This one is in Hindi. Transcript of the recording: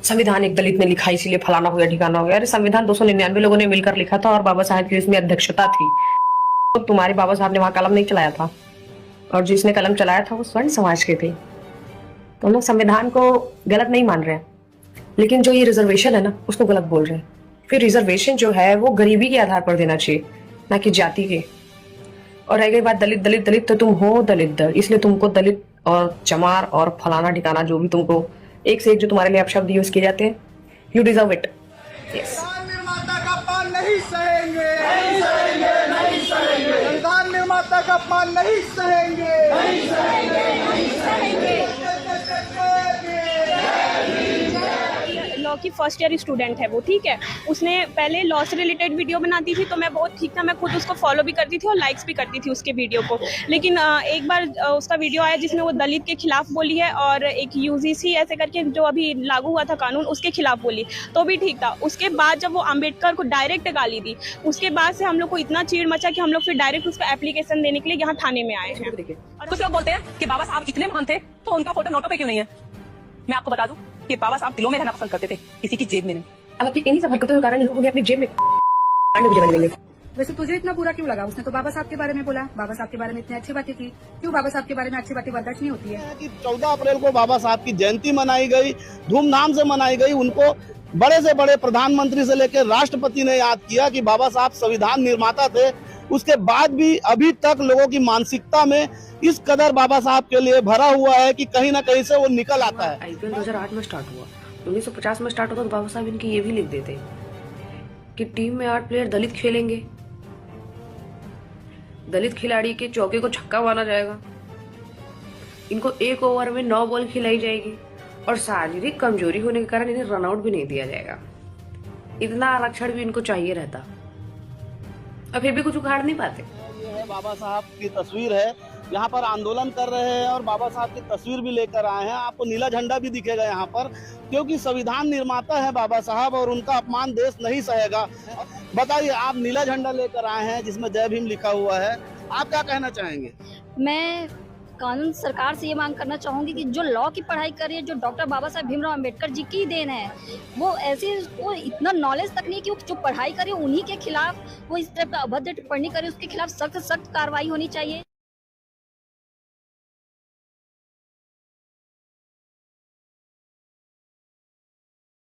संविधान एक दलित ने लिखा इसीलिए फलाना हो गया ठिकाना हो गया। अरे संविधान 299 लोगों ने मिलकर लिखा था और बाबा साहेब की इसमें अध्यक्षता थी। तो तुम्हारे बाबा साहब ने वहां कलम नहीं चलाया था, और जिसने कलम चलाया था वो स्वर्ण समाज के थे। तो हम लोग संविधान को गलत नहीं मान रहे हैं, लेकिन जो ये रिजर्वेशन है ना उसको गलत बोल रहे हैं। फिर रिजर्वेशन जो है वो गरीबी के आधार पर देना चाहिए, ना कि जाति के। और रह गई बात दलित दलित दलित, तो तुम हो दलित दल, इसलिए तुमको दलित और चमार और फलाना ठिकाना जो भी तुमको एक से एक जो तुम्हारे लिए अपशब्द यूज किए जाते हैं, यू डिजर्व इट। संविधान निर्माता का अपमान नहीं सहेंगे, नहीं सहेंगे, नहीं सहेंगे। संविधान निर्माता का अपमान नहीं सहेंगे, नहीं सहेंगे, नहीं सहेंगे। लॉ की फर्स्ट ईयर स्टूडेंट है वो, ठीक है। उसने पहले लॉ से रिलेटेड वीडियो बनाती थी तो मैं बहुत ठीक था, मैं खुद उसको फॉलो भी करती थी और लाइक्स भी करती थी उसके वीडियो को। लेकिन एक बार उसका वीडियो आया जिसमें वो दलित के खिलाफ बोली है और एक यूजीसी ऐसे करके जो अभी लागू हुआ था कानून उसके खिलाफ बोली, तो भी ठीक था। उसके बाद जब वो अम्बेडकर को डायरेक्ट गाली दी, उसके बाद से हम लोग को इतना चीड़ मचा कि हम लोग फिर डायरेक्ट उसका एप्लीकेशन देने के लिए यहाँ थाने में आए हैं। कुछ लोग बोलते हैं कि बाबा साहब इतने महान थे तो उनका फोटो नोटों पे क्यों नहीं है। मैं आपको बता दूं कि बाबा साहब दिलों में रहना पसंद करते थे, किसी की जेब में नहीं। अब अपनी इन्हीं सब हरकतों के कारण लोगों ने अपनी जेब में देंगे। वैसे तुझे इतना बुरा क्यों लगा? उसने तो बाबा साहब के बारे में बोला, बाबा साहब के बारे में इतनी अच्छी बातें की। क्यों बाबा साहब के बारे में अच्छी बातें बर्दाश्त नहीं होती है? कि 14 अप्रैल को बाबा साहब की जयंती मनाई गई, धूमधाम से मनाई गई। उनको बड़े से बड़े प्रधानमंत्री से लेकर राष्ट्रपति ने याद किया कि बाबा साहब संविधान निर्माता थे। उसके बाद भी अभी तक लोगों की मानसिकता में इस कदर बाबा साहब के लिए भरा हुआ है कि कहीं ना कहीं से वो निकल आता है। आईपीएल 2008 में स्टार्ट हुआ, 1950 में स्टार्ट होता तो बाबा साहब इनकी ये भी लिख देते कि टीम में 8 प्लेयर दलित खेलेंगे, दलित खिलाड़ी के चौके को छक्का माना जाएगा, इनको 1 ओवर में 9 बॉल खिलाई जाएगी और शारीरिक कमजोरी होने के कारण इन्हें रनआउट भी नहीं दिया जाएगा। इतना आरक्षण भी इनको चाहिए रहता, और फिर भी कुछ उखाड़ नहीं पाते। ये है बाबा साहब की तस्वीर है, यहाँ पर आंदोलन कर रहे हैं और बाबा साहब की तस्वीर भी लेकर आए हैं। आपको नीला झंडा भी दिखेगा यहाँ पर, क्योंकि संविधान निर्माता है बाबा साहब और उनका अपमान देश नहीं सहेगा। बताइए, आप नीला झंडा लेकर आए हैं जिसमें जय भीम लिखा हुआ है, आप क्या कहना चाहेंगे? मैं कानून सरकार से ये मांग करना चाहूँगी कि जो लॉ की पढ़ाई कर रही है, जो डॉक्टर बाबा साहब भीमराव अंबेडकर जी की देन है, वो ऐसे वो इतना नॉलेज तक नहीं कि वो जो पढ़ाई करे उन्हीं के खिलाफ वो इस तरह का अभद्र टिप्पणी करे, उसके खिलाफ सख्त कार्रवाई होनी चाहिए।